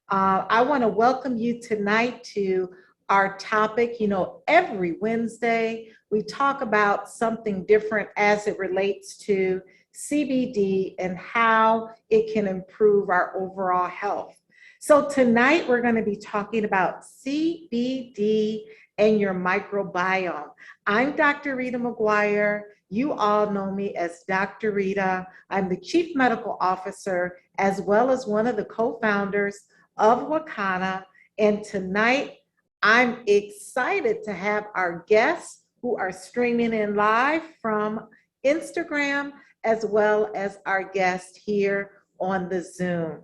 I want to welcome you tonight to our topic. You know, every Wednesday we talk about something different as it relates to CBD and how it can improve our overall health. So tonight we're going to be talking about CBD and your microbiome. I'm Dr. Rita McGuire. You all know me as Dr. Rita. I'm the Chief Medical Officer as well as one of the co-founders of Wakana. And tonight, I'm excited to have our guests who are streaming in live from Instagram, as well as our guest here on the Zoom.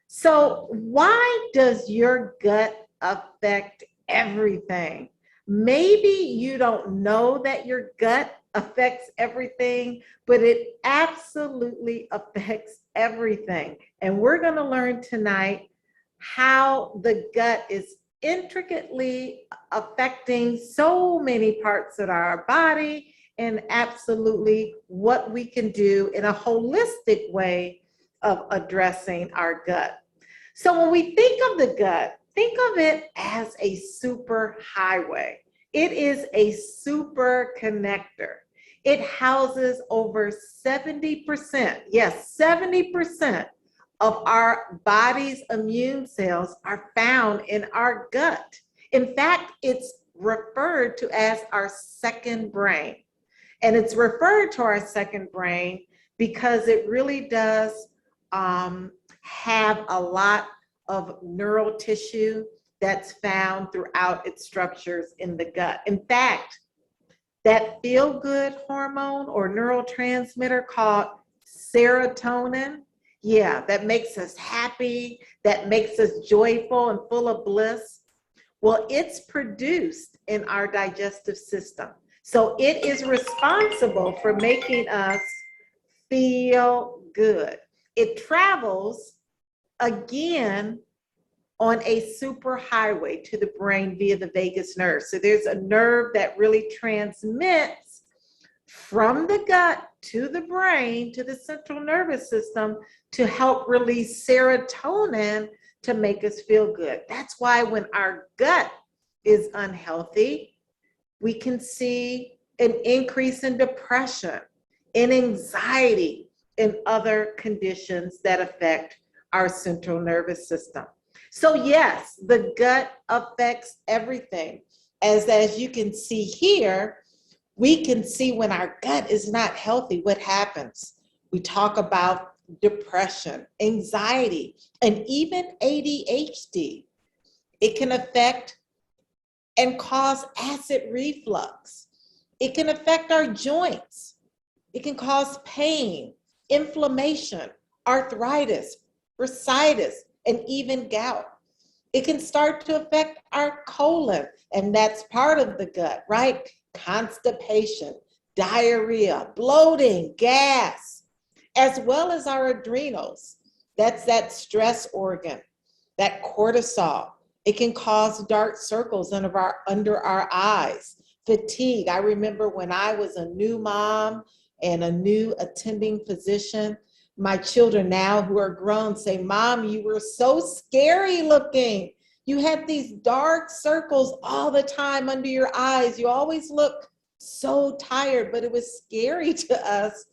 So why does your gut affect everything? Maybe you don't know that your gut affects everything, but it absolutely affects everything. And we're going to learn tonight how the gut is intricately affecting so many parts of our body and absolutely what we can do in a holistic way of addressing our gut. So when we think of the gut, think of it as a super highway. It is a super connector. It houses over 70%, yes, 70% of our body's immune cells are found in our gut. In fact, it's referred to as our second brain. And it's referred to our second brain because it really does have a lot of neural tissue that's found throughout its structures in the gut. In fact, that feel-good hormone or neurotransmitter called serotonin, yeah, that makes us happy, that makes us joyful and full of bliss. Well, it's produced in our digestive system. So it is responsible for making us feel good. It travels again on a super highway to the brain via the vagus nerve. So there's a nerve that really transmits from the gut to the brain, to the central nervous system, to help release serotonin to make us feel good. That's why when our gut is unhealthy, we can see an increase in depression, in anxiety, and other conditions that affect our central nervous system. So yes, the gut affects everything. As you can see here, we can see when our gut is not healthy, what happens. We talk about depression, anxiety, and even ADHD. It can affect and cause acid reflux. It can affect our joints. It can cause pain, inflammation, arthritis, bursitis, and even gout. It can start to affect our colon, and that's part of the gut, right? Constipation, diarrhea, bloating, gas, as well as our adrenals. That's that stress organ, that cortisol. It can cause dark circles under our eyes, fatigue. I remember when I was a new mom and a new attending physician, my children now who are grown say, "Mom, you were so scary looking. You had these dark circles all the time under your eyes. You always look so tired," but it was scary to us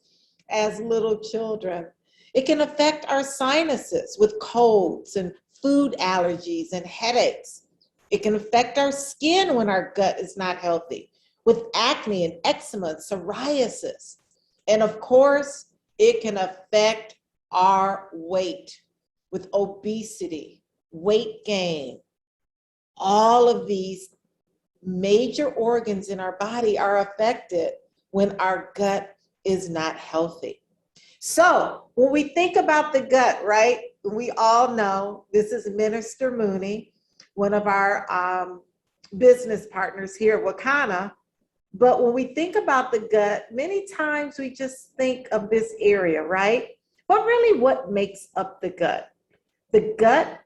as little children. It can affect our sinuses with colds and food allergies and headaches. It can affect our skin when our gut is not healthy with acne and eczema and psoriasis. And of course, it can affect our weight with obesity, weight gain. All of these major organs in our body are affected when our gut is not healthy. So when we think about the gut, right, we all know this is Minister Mooney, one of our business partners here at Wakana. But when we think about the gut, many times we just think of this area, right? But really, what makes up the gut? The gut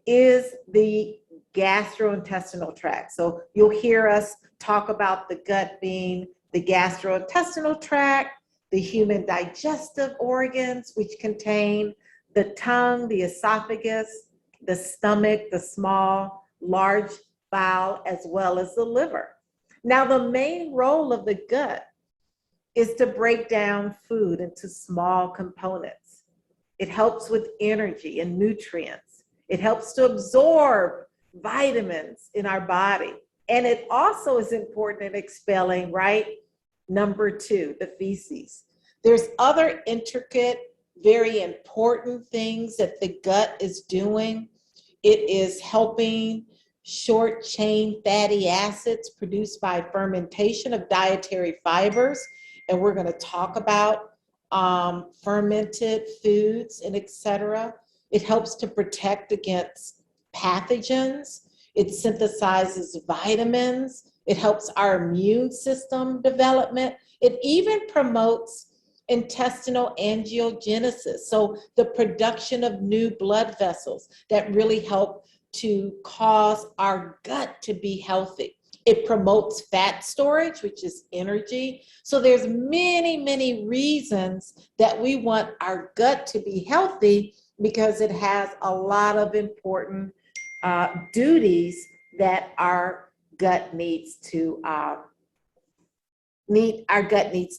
is the gastrointestinal tract. So you'll hear us talk about the gut being the gastrointestinal tract, the human digestive organs, which contain the tongue, the esophagus, the stomach, the small, large bowel, as well as the liver. Now, the main role of the gut is to break down food into small components. It helps with energy and nutrients. It helps to absorb vitamins in our body. And it also is important in expelling, right? Number two, the feces. There's other intricate, very important things that the gut is doing. It is helping short chain fatty acids produced by fermentation of dietary fibers. And we're going to talk about fermented foods and etc. It helps to protect against pathogens. It synthesizes vitamins. It helps our immune system development. It even promotes intestinal angiogenesis, so the production of new blood vessels that really help to cause our gut to be healthy. It promotes fat storage, which is energy. So there's many, many reasons that we want our gut to be healthy, because it has a lot of important duties that our gut needs to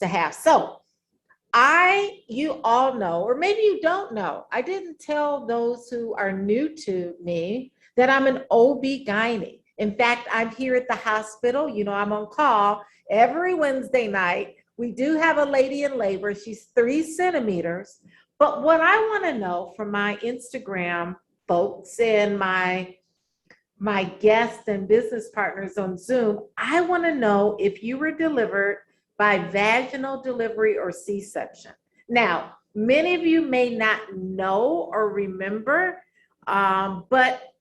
have. So you all know, or maybe you don't know, I didn't tell those who are new to me that I'm an OB-GYN. In fact, I'm here at the hospital. You know, I'm on call every Wednesday night. We do have a lady in labor. She's 3 centimeters. But what I want to know from my Instagram folks and my guests and business partners on Zoom, I want to know if you were delivered by vaginal delivery or C-section. Now, many of you may not know or remember, but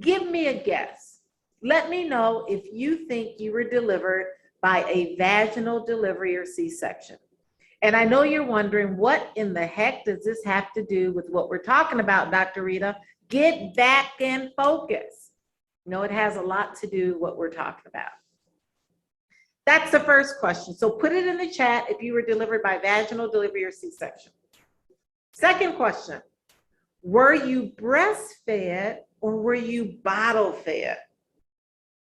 give me a guess. Let me know if you think you were delivered by a vaginal delivery or C-section. And I know you're wondering, what in the heck does this have to do with what we're talking about, Dr. Rita? Get back in focus. No, it has a lot to do with what we're talking about. That's the first question. So put it in the chat if you were delivered by vaginal delivery or C-section. Second question, were you breastfed or were you bottle fed?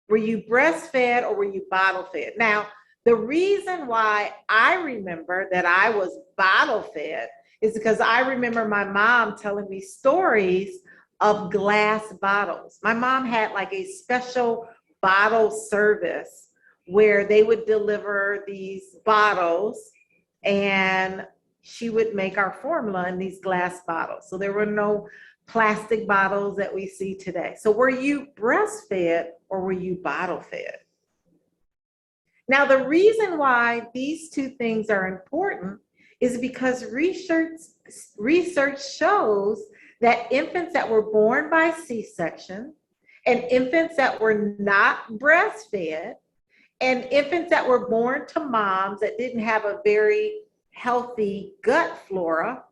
Were you breastfed or were you bottle fed? Now, the reason why I remember that I was bottle fed is because I remember my mom telling me stories of glass bottles. My mom had like a special bottle service where they would deliver these bottles and she would make our formula in these glass bottles. So there were no plastic bottles that we see today. So were you breastfed or were you bottle fed? Now, the reason why these two things are important is because research shows that infants that were born by C-section and infants that were not breastfed and infants that were born to moms that didn't have a very healthy gut flora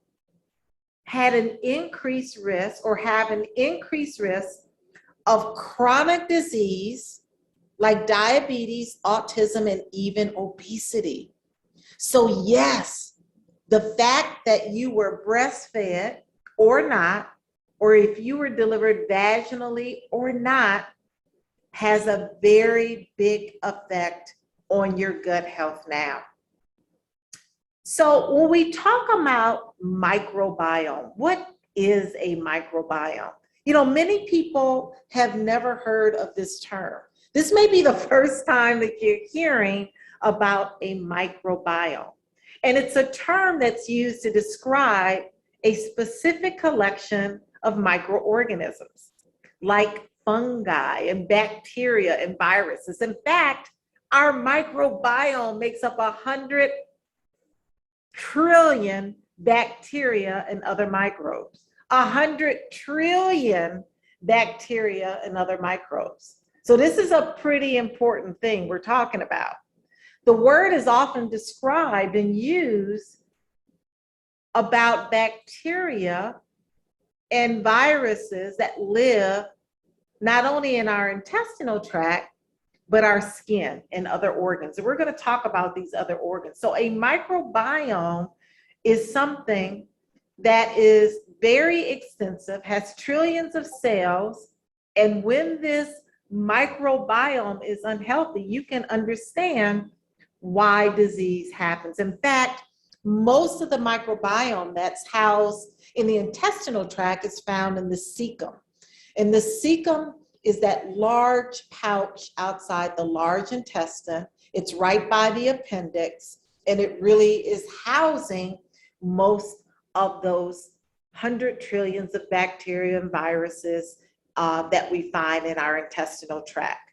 had an increased risk or have an increased risk of chronic disease like diabetes, autism, and even obesity. So yes, the fact that you were breastfed or not, or if you were delivered vaginally or not, has a very big effect on your gut health now. So when we talk about microbiome, what is a microbiome? You know, many people have never heard of this term. This may be the first time that you're hearing about a microbiome. And it's a term that's used to describe a specific collection of microorganisms, like fungi and bacteria and viruses. In fact, our microbiome makes up 100 trillion bacteria and other microbes. 100 trillion bacteria and other microbes. So this is a pretty important thing we're talking about. The word is often described and used about bacteria and viruses that live not only in our intestinal tract, but our skin and other organs. And we're going to talk about these other organs. So a microbiome is something that is very extensive, has trillions of cells, and when this microbiome is unhealthy, you can understand why disease happens. In fact, most of the microbiome that's housed in the intestinal tract is found in the cecum. And the cecum is that large pouch outside the large intestine. It's right by the appendix, and it really is housing most of those 100 trillions of bacteria and viruses that we find in our intestinal tract.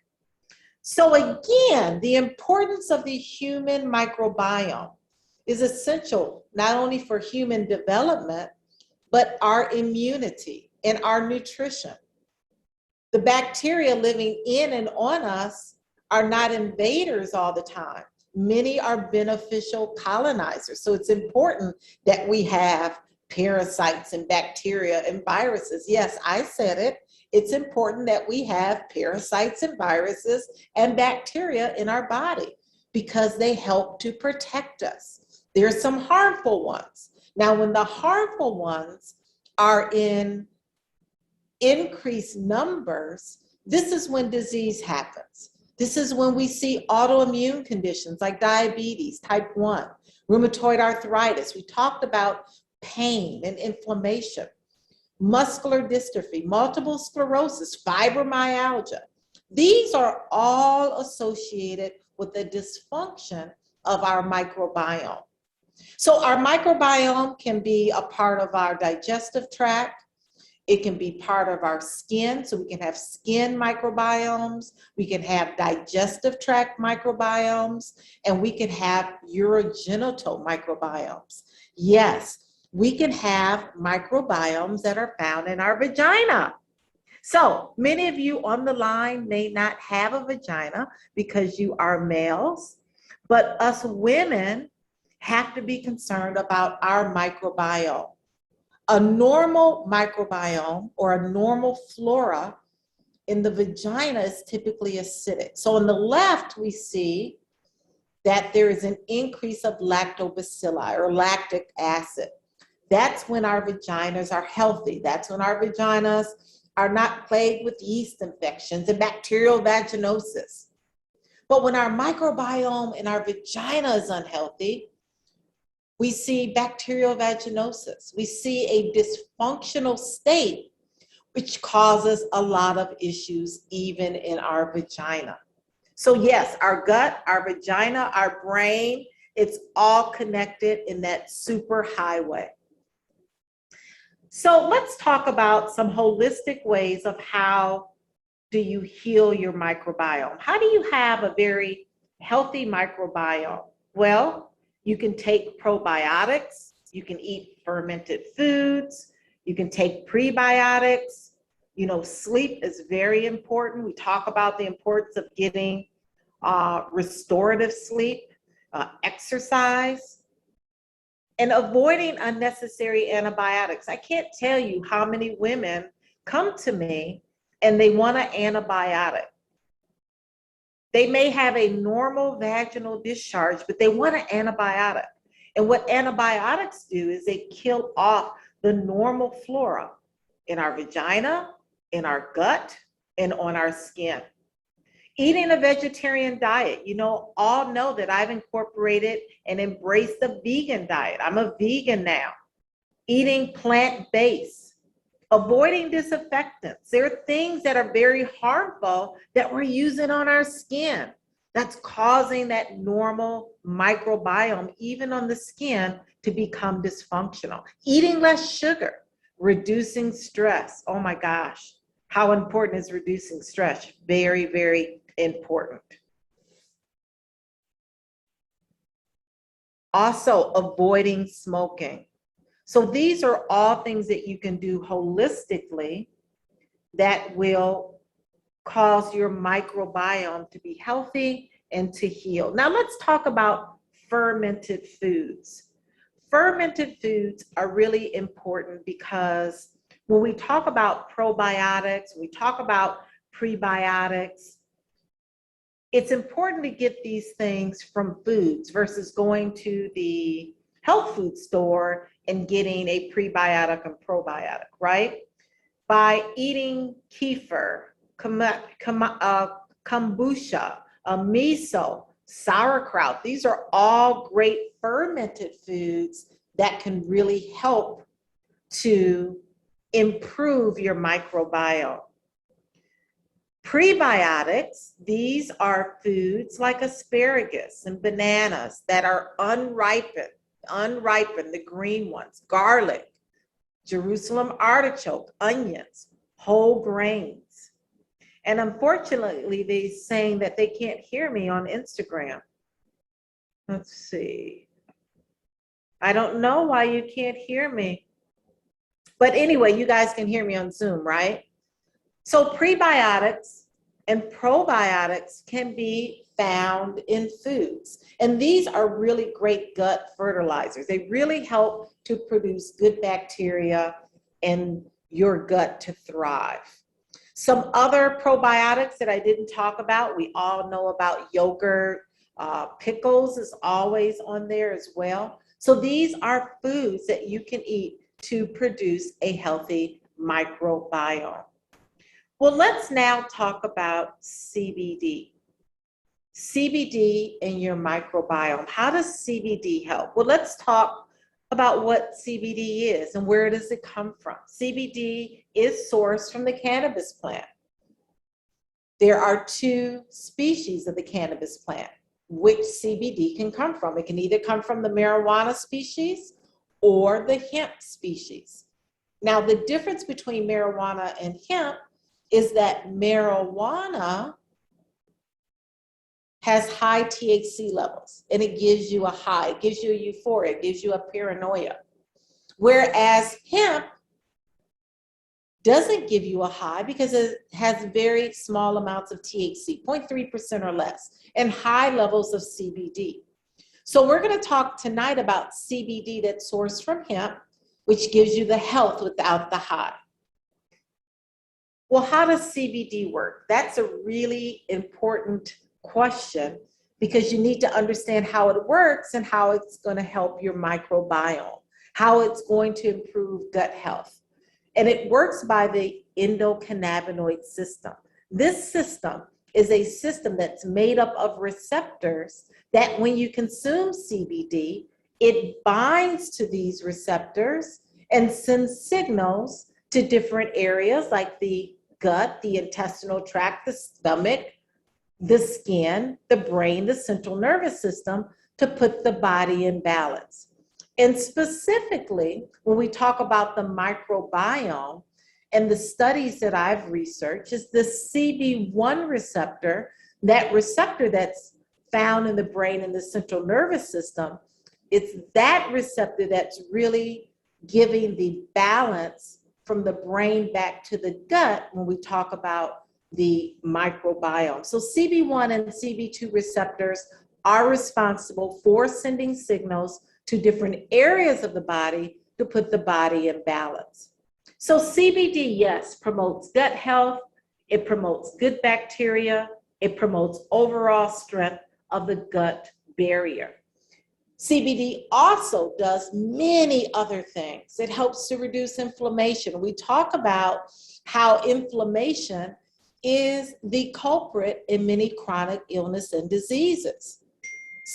So again, the importance of the human microbiome is essential not only for human development, but our immunity and our nutrition. The bacteria living in and on us are not invaders all the time. Many are beneficial colonizers. So it's important that we have parasites and bacteria and viruses. Yes, I said it. It's important that we have parasites and viruses and bacteria in our body because they help to protect us. There are some harmful ones. Now, when the harmful ones are in increased numbers, this is when disease happens. This is when we see autoimmune conditions like diabetes, type 1, rheumatoid arthritis. We talked about pain and inflammation, muscular dystrophy, multiple sclerosis, fibromyalgia. These are all associated with the dysfunction of our microbiome. So our microbiome can be a part of our digestive tract. It can be part of our skin, so we can have skin microbiomes, we can have digestive tract microbiomes, and we can have urogenital microbiomes. Yes, we can have microbiomes that are found in our vagina. So many of you on the line may not have a vagina because you are males, but us women have to be concerned about our microbiome. A normal microbiome or a normal flora in the vagina is typically acidic. So on the left, we see that there is an increase of lactobacilli or lactic acid. That's when our vaginas are healthy. That's when our vaginas are not plagued with yeast infections and bacterial vaginosis. But when our microbiome in our vagina is unhealthy, we see bacterial vaginosis. We see a dysfunctional state, which causes a lot of issues even in our vagina. So yes, our gut, our vagina, our brain, it's all connected in that super highway. So let's talk about some holistic ways of how do you heal your microbiome? How do you have a very healthy microbiome? Well, you can take probiotics, you can eat fermented foods, you can take prebiotics. You know, sleep is very important. We talk about the importance of getting restorative sleep, exercise, and avoiding unnecessary antibiotics. I can't tell you how many women come to me and they want an antibiotic. They may have a normal vaginal discharge, but they want an antibiotic. And what antibiotics do is they kill off the normal flora in our vagina, in our gut, and on our skin. Eating a vegetarian diet, you know, all know that I've incorporated and embraced the vegan diet. I'm a vegan now. Eating plant-based. Avoiding disinfectants. There are things that are very harmful that we're using on our skin that's causing that normal microbiome, even on the skin, to become dysfunctional. Eating less sugar, reducing stress. Oh my gosh, how important is reducing stress? Very, very important. Also, avoiding smoking. So these are all things that you can do holistically that will cause your microbiome to be healthy and to heal. Now let's talk about fermented foods. Fermented foods are really important because when we talk about probiotics, we talk about prebiotics, it's important to get these things from foods versus going to the health food store and getting a prebiotic and probiotic, right? By eating kefir, kombucha, miso, sauerkraut. These are all great fermented foods that can really help to improve your microbiome. Prebiotics, these are foods like asparagus and bananas that are unripened, the green ones, garlic, Jerusalem artichoke, onions, whole grains. And unfortunately, they're saying that they can't hear me on Instagram. Let's see. I don't know why you can't hear me. But anyway, you guys can hear me on Zoom, right? So prebiotics and probiotics can be found in foods. And these are really great gut fertilizers. They really help to produce good bacteria in your gut to thrive. Some other probiotics that I didn't talk about, we all know about yogurt, pickles is always on there as well. So these are foods that you can eat to produce a healthy microbiome. Well, let's now talk about CBD. CBD and your microbiome. How does CBD help? Well, let's talk about what CBD is and where does it come from. CBD is sourced from the cannabis plant. There are two species of the cannabis plant which CBD can come from. It can either come from the marijuana species or the hemp species. Now, the difference between marijuana and hemp is that marijuana has high THC levels and it gives you a high, it gives you a euphoria, it gives you a paranoia. Whereas hemp doesn't give you a high because it has very small amounts of THC, 0.3% or less, and high levels of CBD. So we're going to talk tonight about CBD that's sourced from hemp, which gives you the health without the high. Well, how does CBD work? That's a really important question because you need to understand how it works and how it's going to help your microbiome, how it's going to improve gut health. And it works by the endocannabinoid system. This system is a system that's made up of receptors that when you consume CBD, it binds to these receptors and sends signals to different areas like the gut, the intestinal tract, the stomach, the skin, the brain, the central nervous system to put the body in balance. And specifically, when we talk about the microbiome and the studies that I've researched is the CB1 receptor, that receptor that's found in the brain and the central nervous system. It's that receptor that's really giving the balance from the brain back to the gut when we talk about the microbiome. So CB1 and CB2 receptors are responsible for sending signals to different areas of the body to put the body in balance. So CBD, yes, promotes gut health, it promotes good bacteria, it promotes overall strength of the gut barrier. CBD also does many other things. It helps to reduce inflammation. We talk about how inflammation is the culprit in many chronic illness and diseases.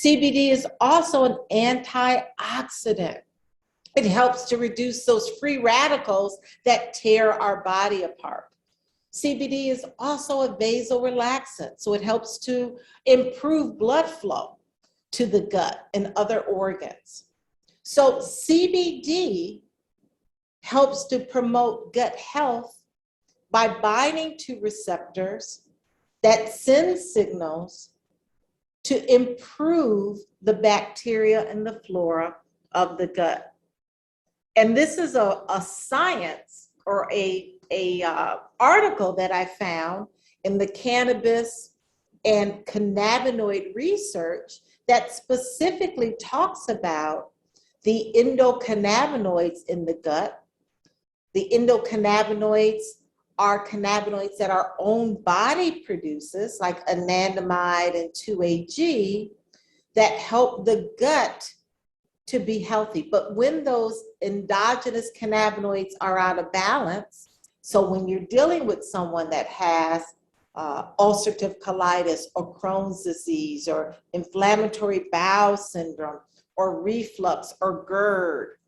CBD is also an antioxidant. It helps to reduce those free radicals that tear our body apart. CBD is also a vasorelaxant, so it helps to improve blood flow to the gut and other organs. So CBD helps to promote gut health by binding to receptors that send signals to improve the bacteria and the flora of the gut. And this is a science or a article that I found in the cannabis and cannabinoid research that specifically talks about the endocannabinoids in the gut. The endocannabinoids are cannabinoids that our own body produces, like anandamide and 2-AG, that help the gut to be healthy. But when those endogenous cannabinoids are out of balance, so when you're dealing with someone that has ulcerative colitis or Crohn's disease or inflammatory bowel syndrome or reflux or GERD,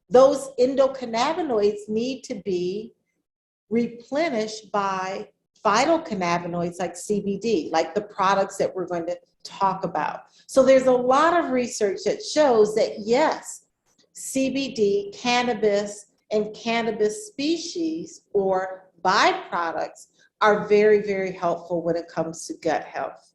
those endocannabinoids need to be replenished by phytocannabinoids like CBD, like the products that we're going to talk about. So there's a lot of research that shows that yes, CBD, cannabis, and cannabis species or byproducts are very, very helpful when it comes to gut health.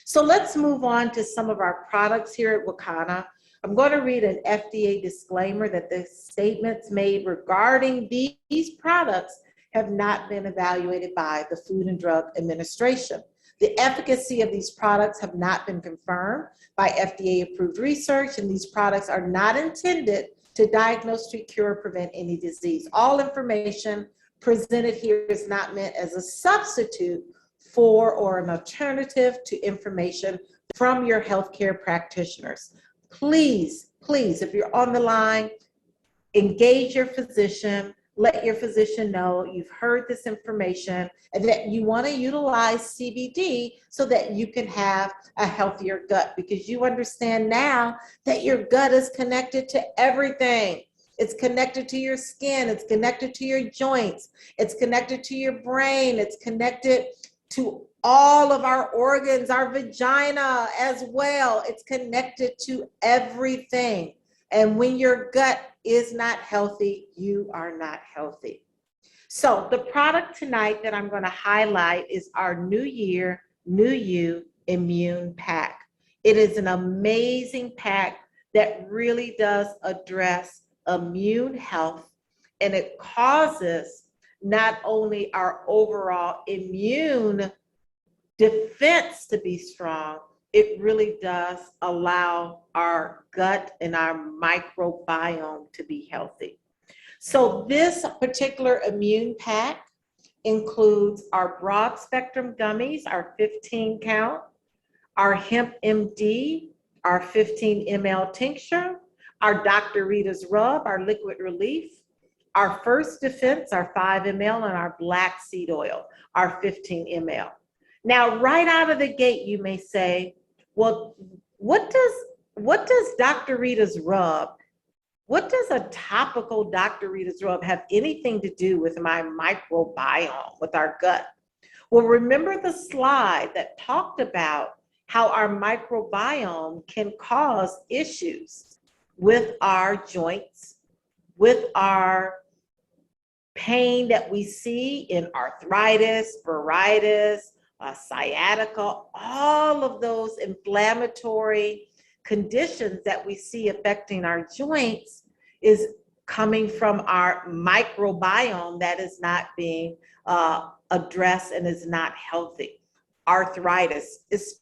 So let's move on to some of our products here at Wakana. I'm going to read an FDA disclaimer that the statements made regarding these products have not been evaluated by the Food and Drug Administration. The efficacy of these products have not been confirmed by FDA-approved research, and these products are not intended to diagnose, treat, cure, or prevent any disease. All information presented here is not meant as a substitute for or an alternative to information from your healthcare practitioners. Please, please, if you're on the line, engage your physician. Let your physician know you've heard this information and that you want to utilize CBD so that you can have a healthier gut, because you understand now that your gut is connected to everything. It's connected to your skin, it's connected to your joints, it's connected to your brain, it's connected to all of our organs, our vagina as well. It's connected to everything. And when your gut is not healthy, you are not healthy. So the product tonight that I'm going to highlight is our New Year, New You Immune Pack. It is an amazing pack that really does address immune health, and it causes not only our overall immune defense to be strong, it really does allow our gut and our microbiome to be healthy. So this particular immune pack includes our broad spectrum gummies, our 15 count, our Hemp MD, our 15 ml tincture, our Dr. Rita's Rub, our liquid relief, our First Defense, our 5 ml, and our black seed oil, our 15 ml. Now, right out of the gate, you may say, well, what does Dr. Rita's Rub, what does a topical Dr. Rita's Rub have anything to do with my microbiome, with our gut? Well, remember the slide that talked about how our microbiome can cause issues with our joints, with our pain that we see in arthritis, psoriasis, sciatica, all of those inflammatory conditions that we see affecting our joints is coming from our microbiome that is not being addressed and is not healthy. Arthritis is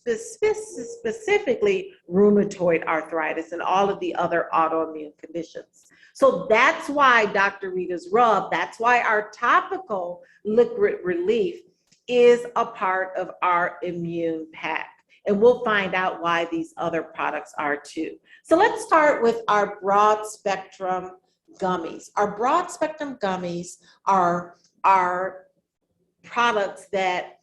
specifically rheumatoid arthritis and all of the other autoimmune conditions. So that's why Dr. Rita's Rub, that's why our topical liquid relief is a part of our immune pack. And we'll find out why these other products are too. So let's start with our broad spectrum gummies. Our broad spectrum gummies are products that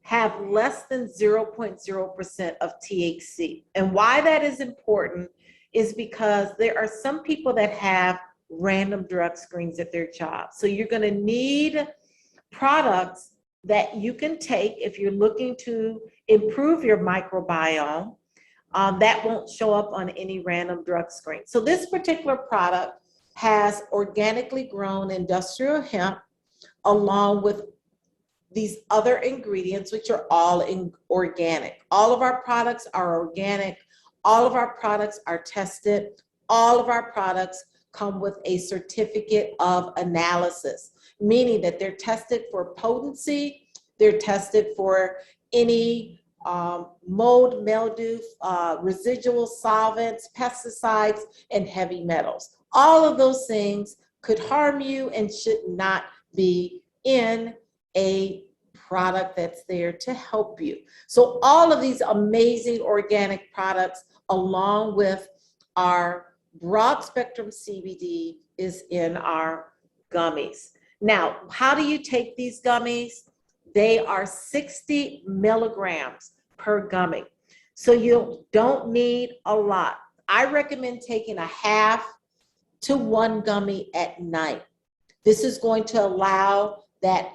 have less than 0.0% of THC. And why that is important is because there are some people that have random drug screens at their job. So you're going to need products that you can take if you're looking to improve your microbiome that won't show up on any random drug screen. So this particular product has organically grown industrial hemp along with these other ingredients, which are all organic. All of our products are organic. All of our products are tested. All of our products come with a certificate of analysis, meaning that they're tested for potency, they're tested for any mold, mildew, residual solvents, pesticides, and heavy metals. All of those things could harm you and should not be in a product that's there to help you. So all of these amazing organic products, along with our broad spectrum CBD is in our gummies. Now, how do you take these gummies? They are 60 milligrams per gummy. So you don't need a lot. I recommend taking a half to one gummy at night. This is going to allow that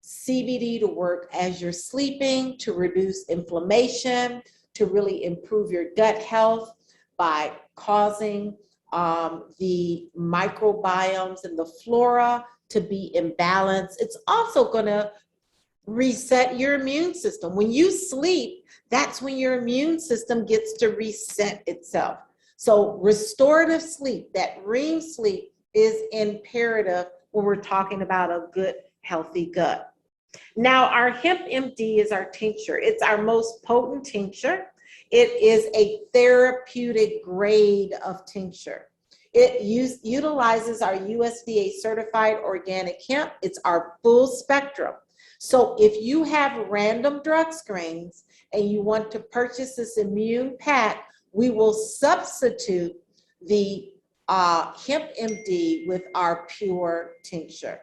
CBD to work as you're sleeping, to reduce inflammation, to really improve your gut health by causing the microbiomes and the flora to be in balance. It's also going to reset your immune system. When you sleep, that's when your immune system gets to reset itself. So restorative sleep, that REM sleep, is imperative when we're talking about a good, healthy gut. Now, our Hemp MD is our tincture. It's our most potent tincture. It is a therapeutic grade of tincture. It utilizes our USDA certified organic hemp. It's our full spectrum. So if you have random drug screens and you want to purchase this immune pack, we will substitute the Hemp MD with our pure tincture.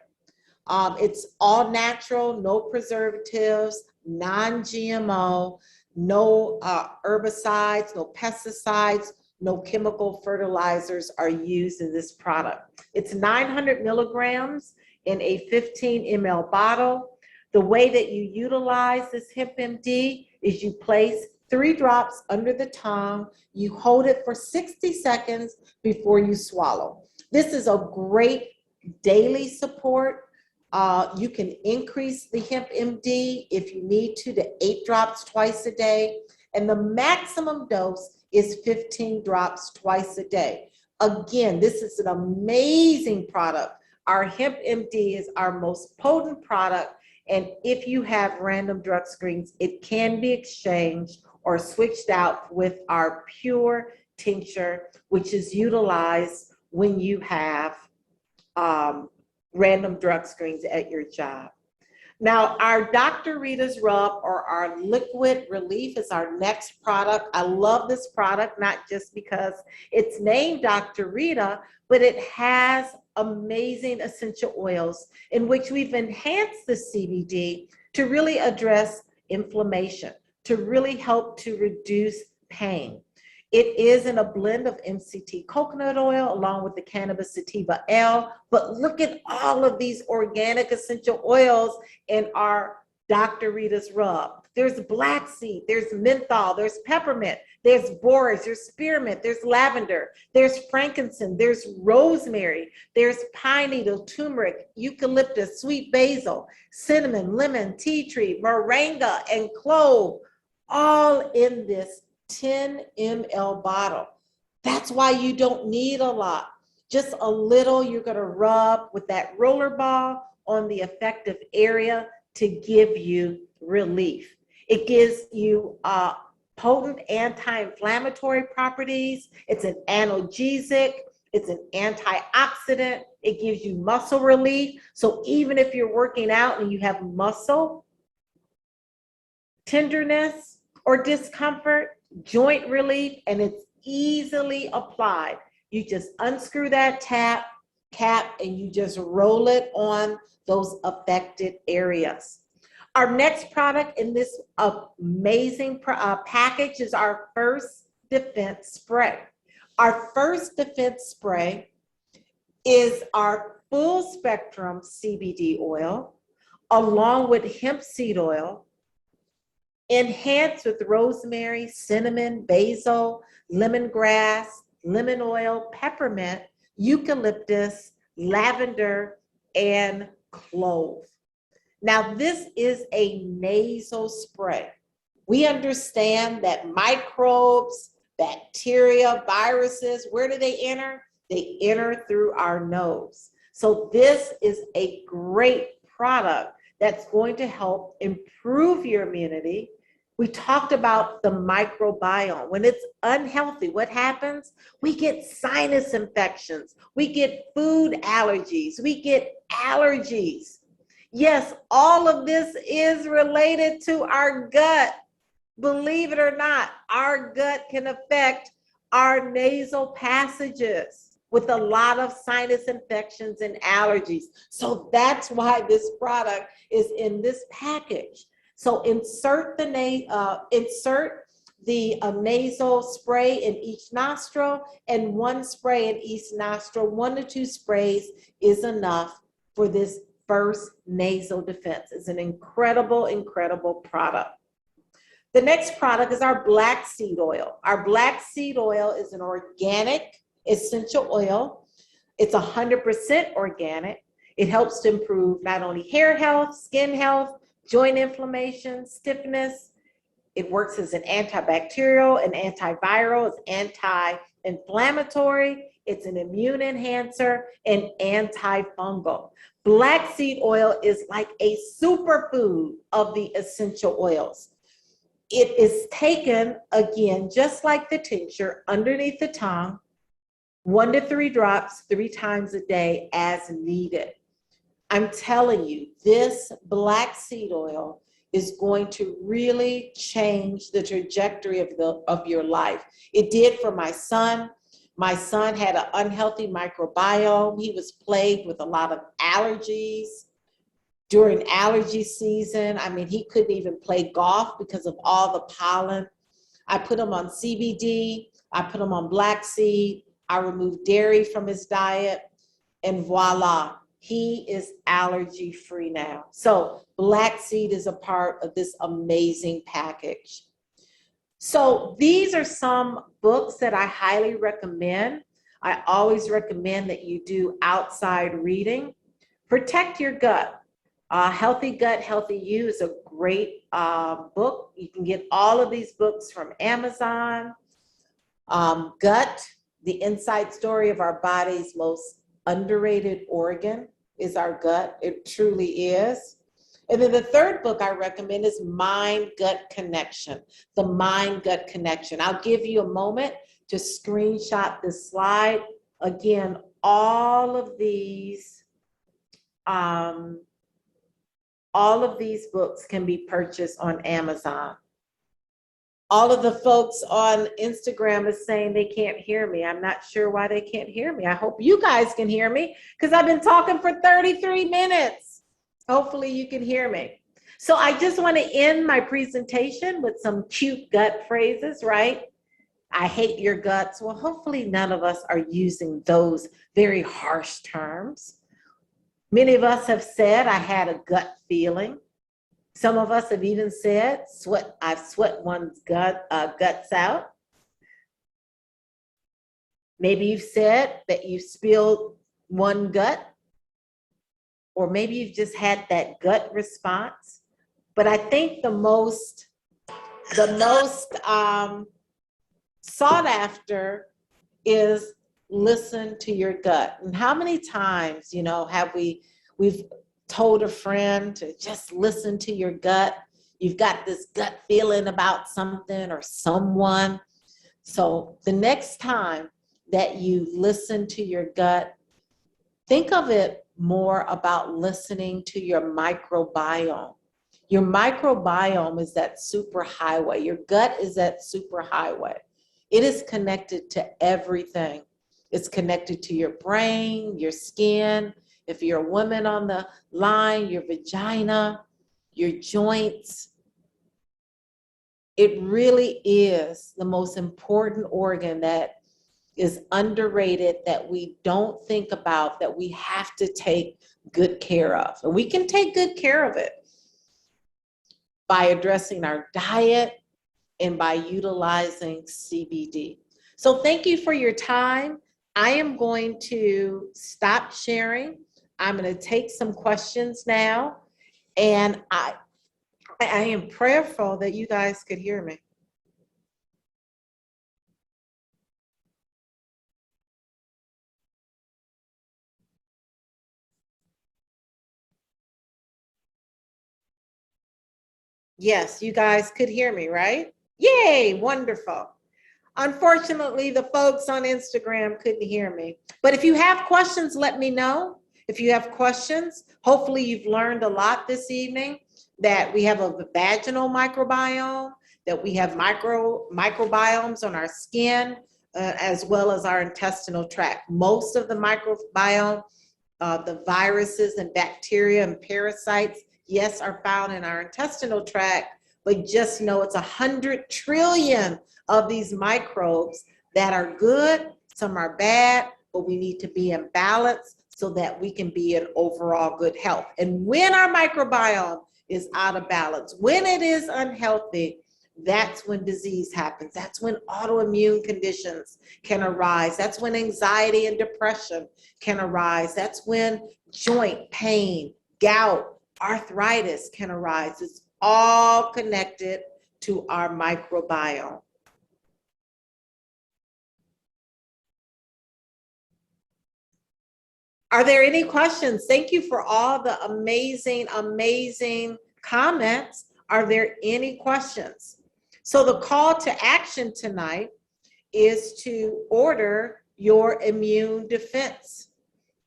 It's all natural, no preservatives, non-GMO, no herbicides, no pesticides, no chemical fertilizers are used in this product. It's 900 milligrams in a 15 ml bottle. The way that you utilize this Hemp MD is you place 3 drops under the tongue, you hold it for 60 seconds before you swallow. This is a great daily support. You can increase the Hemp MD if you need to 8 drops twice a day, and the maximum dose is 15 drops twice a day. Again, this is an amazing product. Our Hemp MD is our most potent product, and if you have random drug screens, it can be exchanged or switched out with our pure tincture, which is utilized when you have random drug screens at your job. Now, our Dr. Rita's Rub, or our liquid relief, is our next product. I love this product, not just because it's named Dr. Rita, but it has amazing essential oils in which we've enhanced the CBD to really address inflammation, to really help to reduce pain. It is in a blend of MCT coconut oil along with the cannabis sativa L, but look at all of these organic essential oils in our Dr. Rita's Rub. There's black seed, there's menthol, there's peppermint, there's borage, there's spearmint, there's lavender, there's frankincense, there's rosemary, there's pine needle, turmeric, eucalyptus, sweet basil, cinnamon, lemon, tea tree, moringa, and clove, all in this 10 ml bottle. That's why you don't need a lot. Just a little you're going to rub with that roller ball on the affected area to give you relief. It gives you potent anti-inflammatory properties. It's an analgesic. It's an antioxidant. It gives you muscle relief. So even if you're working out and you have muscle tenderness or discomfort, joint relief, and it's easily applied. You just unscrew that cap and you just roll it on those affected areas. Our next product in this amazing package is our First Defense Spray. Our First Defense Spray is our full spectrum CBD oil along with hemp seed oil, enhanced with rosemary, cinnamon, basil, lemongrass, lemon oil, peppermint, eucalyptus, lavender, and clove. Now, this is a nasal spray. We understand that microbes, bacteria, viruses, where do they enter? They enter through our nose. So this is a great product that's going to help improve your immunity. We talked about the microbiome. When it's unhealthy, what happens? We get sinus infections. We get food allergies. We get allergies. Yes, all of this is related to our gut. Believe it or not, our gut can affect our nasal passages with a lot of sinus infections and allergies. So that's why this product is in this package. So insert the nasal spray in each nostril, and one spray in each nostril. 1 to 2 sprays is enough for this first nasal defense. It's an incredible, incredible product. The next product is our black seed oil. Our black seed oil is an organic essential oil. It's 100% organic. It helps to improve not only hair health, skin health, joint inflammation, stiffness. It works as an antibacterial, an antiviral, it's anti-inflammatory, it's an immune enhancer, and antifungal. Black seed oil is like a superfood of the essential oils. It is taken, again, just like the tincture, underneath the tongue, 1 to 3 drops, 3 times a day as needed. I'm telling you, this black seed oil is going to really change the trajectory of your life. It did for my son. My son had an unhealthy microbiome. He was plagued with a lot of allergies. During allergy season, I mean, he couldn't even play golf because of all the pollen. I put him on CBD. I put him on black seed. I removed dairy from his diet, and voila, he is allergy free now. So black seed is a part of this amazing package. So these are some books that I highly recommend. I always recommend that you do outside reading. Protect Your Gut. Healthy Gut, Healthy You is a great book. You can get all of these books from Amazon. Gut, the inside story of our body's most underrated organ is our gut. It truly is. And then the third book I recommend is Mind-Gut Connection, the Mind-Gut Connection. I'll give you a moment to screenshot this slide. Again, all of these books can be purchased on Amazon. All of the folks on Instagram is saying they can't hear me. I'm not sure why they can't hear me. I hope you guys can hear me because I've been talking for 33 minutes. Hopefully you can hear me. So I just want to end my presentation with some cute gut phrases, right? I hate your guts. Well, hopefully none of us are using those very harsh terms. Many of us have said, I had a gut feeling. Some of us have even said, I've sweat one's guts out. Maybe you've said that you spilled one gut, or maybe you've just had that gut response. But I think the most sought after is listen to your gut. And how many times, have we've told a friend to just listen to your gut? You've got this gut feeling about something or someone. So the next time that you listen to your gut, think of it more about listening to your microbiome. Your microbiome is that superhighway. Your gut is that superhighway. It is connected to everything. It's connected to your brain, your skin. If you're a woman on the line, your vagina, your joints. It really is the most important organ that is underrated, that we don't think about, that we have to take good care of. And we can take good care of it by addressing our diet and by utilizing CBD. So thank you for your time. I am going to stop sharing. I'm going to take some questions now, and I am prayerful that you guys could hear me. Yes, you guys could hear me, right? Yay, wonderful. Unfortunately, the folks on Instagram couldn't hear me. But if you have questions, let me know. If you have questions, hopefully you've learned a lot this evening, that we have a vaginal microbiome, that we have microbiomes on our skin, as well as our intestinal tract. Most of the microbiome, the viruses and bacteria and parasites, yes, are found in our intestinal tract, but just know it's 100 trillion of these microbes that are good, some are bad, but we need to be in balance so that we can be in overall good health. And when our microbiome is out of balance, when it is unhealthy, that's when disease happens. That's when autoimmune conditions can arise. That's when anxiety and depression can arise. That's when joint pain, gout, arthritis can arise. It's all connected to our microbiome. Are there any questions? Thank you for all the amazing, amazing comments. Are there any questions? So the call to action tonight is to order your immune defense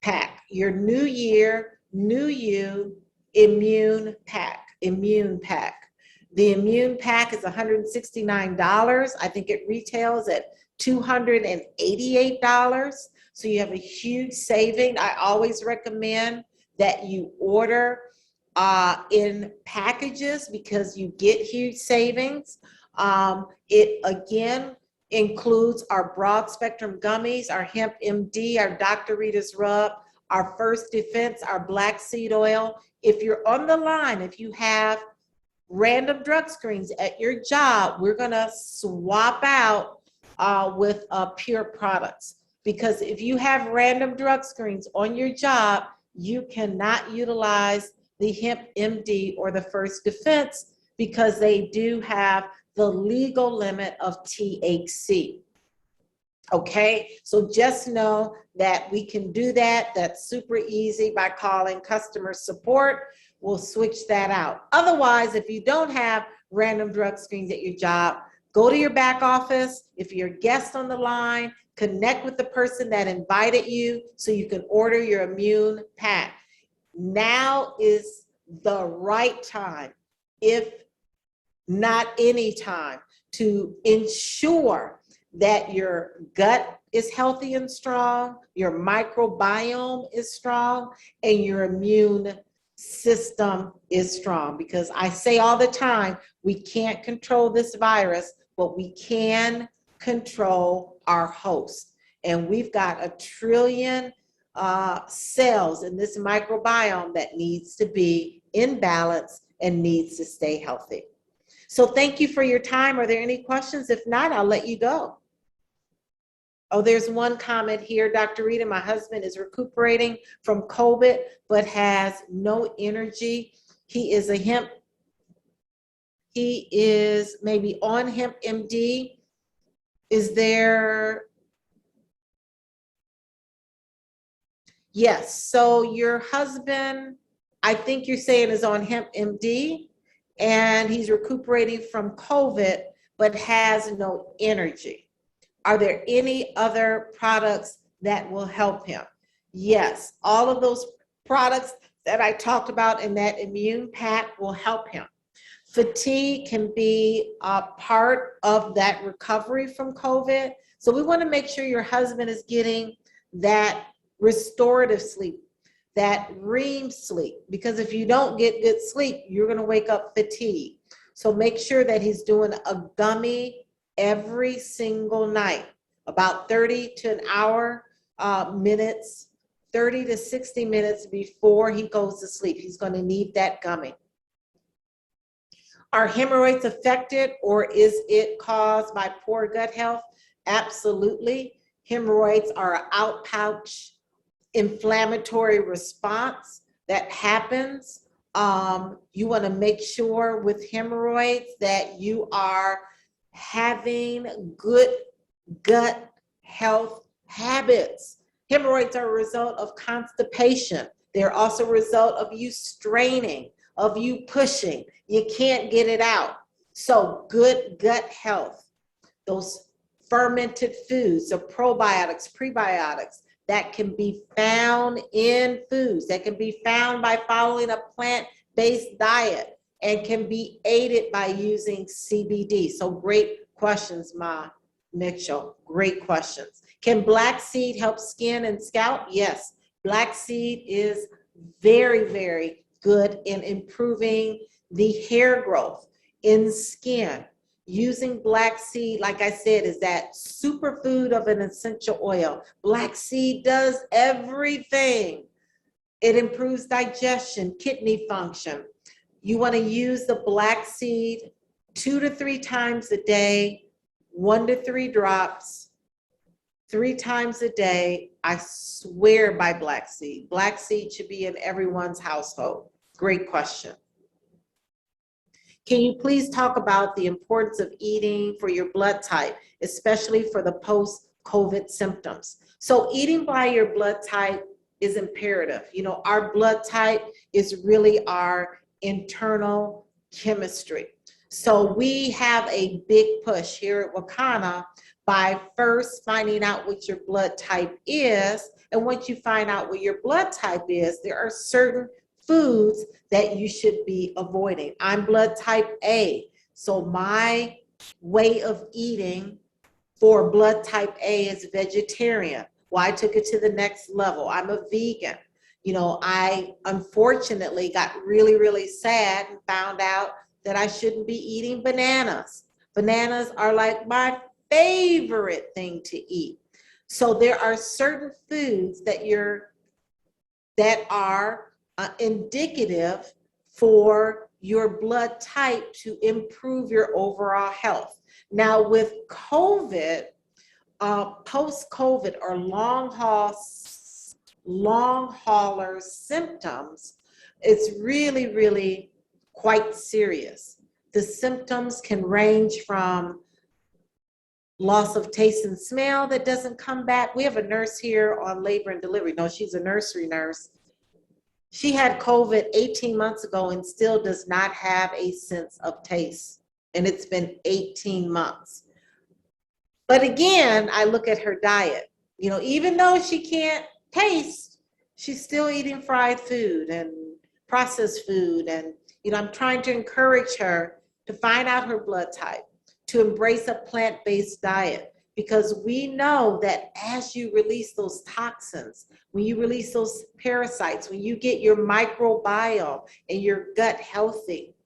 pack, your New Year, New You immune pack, immune pack. The immune pack is $169. I think it retails at $288. So you have a huge saving. I always recommend that you order in packages because you get huge savings. It again includes our broad spectrum gummies, our hemp MD, our Dr. Rita's rub, our first defense, our black seed oil. If you're on the line, if you have random drug screens at your job, we're gonna swap out with pure products. Because if you have random drug screens on your job, you cannot utilize the hemp MD or the first defense because they do have the legal limit of THC. Okay, so just know that we can do that. That's super easy by calling customer support. We'll switch that out. Otherwise, if you don't have random drug screens at your job, go to your back office. If you're a guest on the line, connect with the person that invited you so you can order your immune pack. Now is the right time, if not any time, to ensure that your gut is healthy and strong, your microbiome is strong, and your immune system is strong. Because I say all the time, we can't control this virus, but we can control our host. And we've got 1 trillion cells in this microbiome that needs to be in balance and needs to stay healthy. So thank you for your time. Are there any questions? If not, I'll let you go. Oh, there's one comment here. Dr. Rita, my husband is recuperating from COVID, but has no energy. He is maybe on hemp MD. Is there? Yes, so your husband, I think you're saying, is on hemp MD and he's recuperating from COVID, but has no energy. Are there any other products that will help him? Yes, all of those products that I talked about in that immune pack will help him. Fatigue can be a part of that recovery from COVID. So we want to make sure your husband is getting that restorative sleep, that REM sleep, because if you don't get good sleep, you're going to wake up fatigued. So make sure that he's doing a gummy every single night, about 30 to an hour minutes, 30 to 60 minutes before he goes to sleep. He's going to need that gummy. Are hemorrhoids affected, or is it caused by poor gut health? Absolutely. Hemorrhoids are an outpouch inflammatory response that happens. You want to make sure with hemorrhoids that you are having good gut health habits. Hemorrhoids are a result of constipation. They're also a result of you straining, of you pushing. You can't get it out. So good gut health, those fermented foods, so probiotics, prebiotics, that can be found in foods, that can be found by following a plant-based diet, and can be aided by using CBD. So great questions, Ma. Mitchell, great questions. Can black seed help skin and scalp? Yes, black seed is very, very good in improving the hair growth in skin. Using black seed, like I said, is that superfood of an essential oil. Black seed does everything. It improves digestion, kidney function. You want to use the black seed 2 to 3 times a day, 1 to 3 drops, 3 times a day. I swear by black seed. Black seed should be in everyone's household. Great question. Can you please talk about the importance of eating for your blood type, especially for the post-COVID symptoms? So eating by your blood type is imperative. You know, our blood type is really our internal chemistry. So we have a big push here at Wakana by first finding out what your blood type is. And once you find out what your blood type is, there are certain foods that you should be avoiding. I'm blood type A, so my way of eating for blood type A is vegetarian. Well, I took it to the next level. I'm a vegan. You know, I unfortunately got really, really sad and found out that I shouldn't be eating bananas. Bananas are like my favorite thing to eat. So there are certain foods that are indicative for your blood type to improve your overall health. Now with COVID, post-COVID or long hauler symptoms, it's really, really quite serious. The symptoms can range from loss of taste and smell that doesn't come back. We have a nurse here on labor and delivery. No, she's a nursery nurse. She had COVID 18 months ago and still does not have a sense of taste. And it's been 18 months. But again, I look at her diet. You know, even though she can't taste, she's still eating fried food and processed food. And, you know, I'm trying to encourage her to find out her blood type, to embrace a plant-based diet, because we know that as you release those toxins, when you release those parasites, when you get your microbiome and your gut healthy,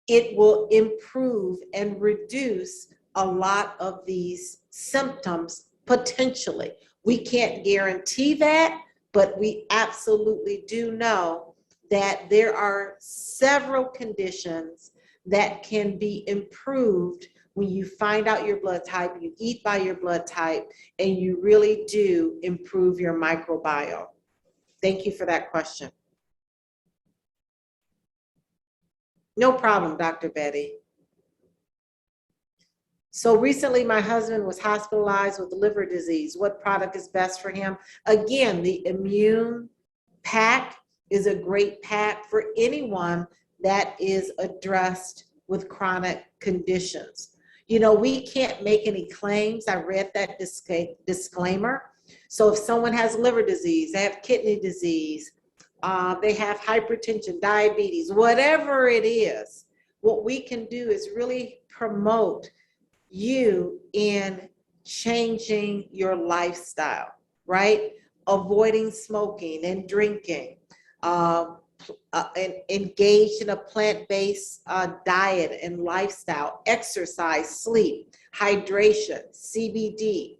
it will improve and reduce a lot of these symptoms potentially. We can't guarantee that, but we absolutely do know that there are several conditions that can be improved when you find out your blood type, you eat by your blood type, and you really do improve your microbiome. Thank you for that question. No problem, Dr. Betty. So recently my husband was hospitalized with liver disease. What product is best for him? Again, the immune pack is a great pack for anyone that is addressed with chronic conditions. You know, we can't make any claims. I read that disclaimer. So if someone has liver disease, they have kidney disease, they have hypertension, diabetes, whatever it is, what we can do is really promote you in changing your lifestyle, right? Avoiding smoking and drinking, and engaged in a plant-based diet and lifestyle, exercise, sleep, hydration, CBD.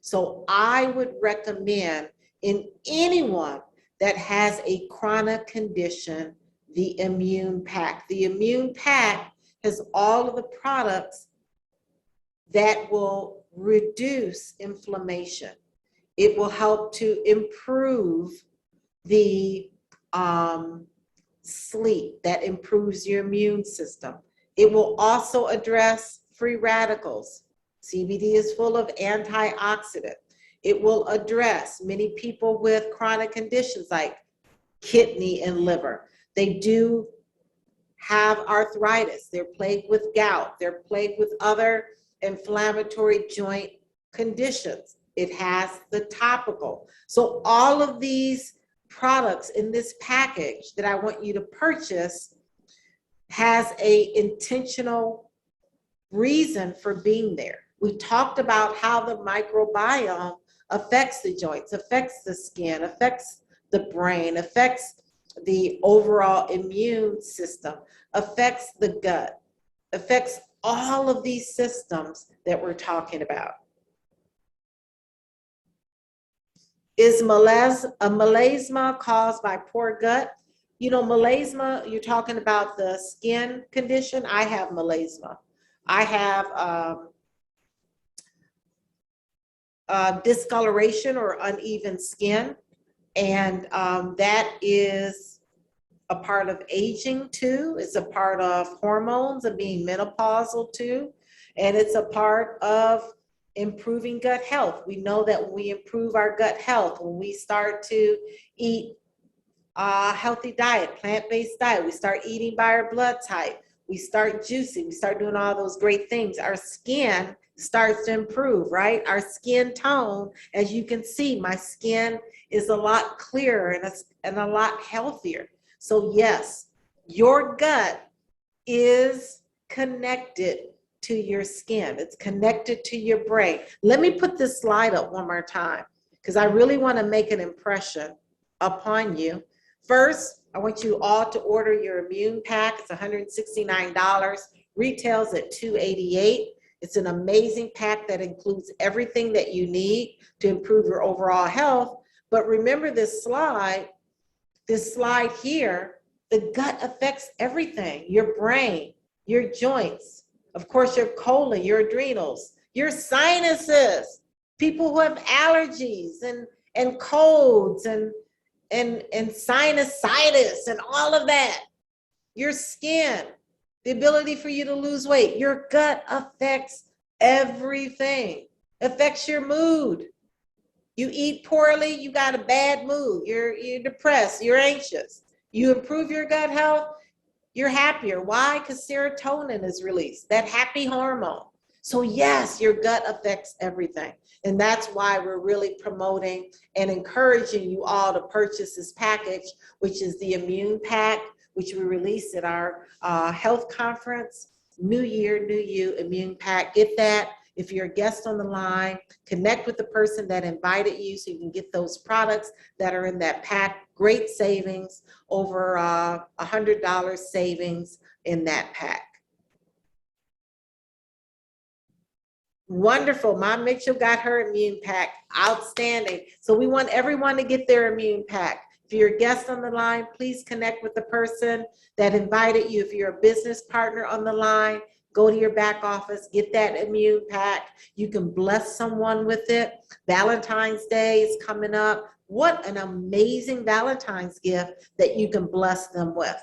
So I would recommend in anyone that has a chronic condition, the immune pack. The immune pack has all of the products that will reduce inflammation. It will help to improve the sleep, that improves your immune system. It will also address free radicals. CBD is full of antioxidant. It will address many people with chronic conditions like kidney and liver. They do have arthritis. They're plagued with gout. They're plagued with other inflammatory joint conditions. It has the topical. So all of these products in this package that I want you to purchase has a intentional reason for being there. We talked about how the microbiome affects the joints, affects the skin, affects the brain, affects the overall immune system, affects the gut, affects all of these systems that we're talking about. Is melasma caused by poor gut? You know, melasma, you're talking about the skin condition. I have melasma. I have discoloration or uneven skin, and that is a part of aging too. It's a part of hormones and being menopausal too, and it's a part of improving gut health. We know that when we improve our gut health, when we start to eat a healthy diet, plant-based diet, we start eating by our blood type, we start juicing, we start doing all those great things, our skin starts to improve, right? Our skin tone, as you can see, my skin is a lot clearer and a lot healthier. So yes, your gut is connected to your skin. It's connected to your brain. Let me put this slide up one more time because I really want to make an impression upon you. First, I want you all to order your immune pack. It's $169, retails at $288. It's an amazing pack that includes everything that you need to improve your overall health. But remember this slide here, the gut affects everything, your brain, your joints, of course, your colon, your adrenals, your sinuses, people who have allergies and colds and sinusitis and all of that, your skin, the ability for you to lose weight. Your gut affects everything, affects your mood. You eat poorly, you got a bad mood, you're depressed, you're anxious. You improve your gut health, you're happier. Why? Because serotonin is released, that happy hormone. So yes, your gut affects everything. And that's why we're really promoting and encouraging you all to purchase this package, which is the Immune Pack, which we released at our health conference, New Year, New You Immune Pack. Get that. If you're a guest on the line, connect with the person that invited you so you can get those products that are in that pack. Great savings, over $100 savings in that pack. Wonderful. Mom Mitchell got her immune pack. Outstanding. So we want everyone to get their immune pack. If you're a guest on the line, please connect with the person that invited you. If you're a business partner on the line, go to your back office, get that immune pack. You can bless someone with it. Valentine's Day is coming up. What an amazing Valentine's gift that you can bless them with.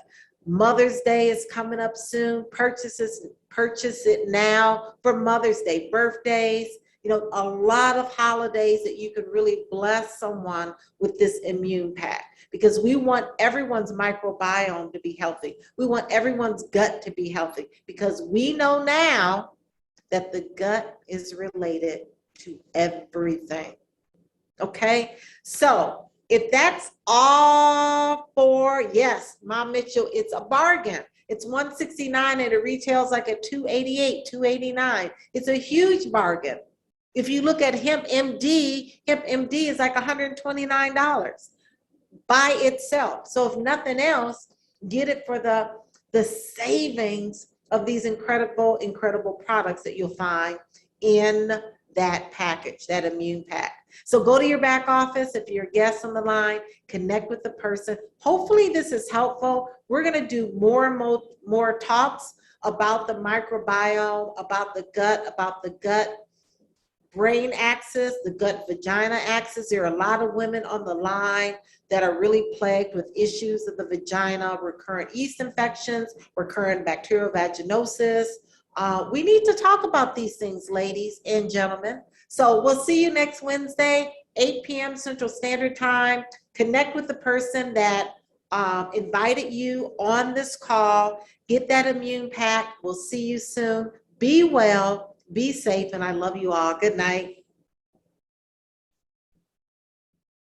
Mother's Day is coming up soon. Purchase it now for Mother's Day, birthdays, you know, a lot of holidays that you can really bless someone with this immune pack, because we want everyone's microbiome to be healthy. We want everyone's gut to be healthy, because we know now that the gut is related to everything. Okay, so if that's all for, yes, Mom Mitchell, it's a bargain. It's $169 and it retails like at $288, $289. It's a huge bargain. If you look at Hemp MD is like $129 by itself. So if nothing else, get it for the savings of these incredible, incredible products that you'll find in that package, that immune pack. So go to your back office. If you're a guest on the line, connect with the person. Hopefully this is helpful. We're going to do more and more talks about the microbiome, about the gut brain axis, the gut vagina axis. There are a lot of women on the line that are really plagued with issues of the vagina, recurrent yeast infections, recurrent bacterial vaginosis. We need to talk about these things, ladies and gentlemen. So we'll see you next Wednesday, 8 p.m. Central Standard Time. Connect with the person that invited you on this call. Get that immune pack. We'll see you soon. Be well, be safe, and I love you all. Good night.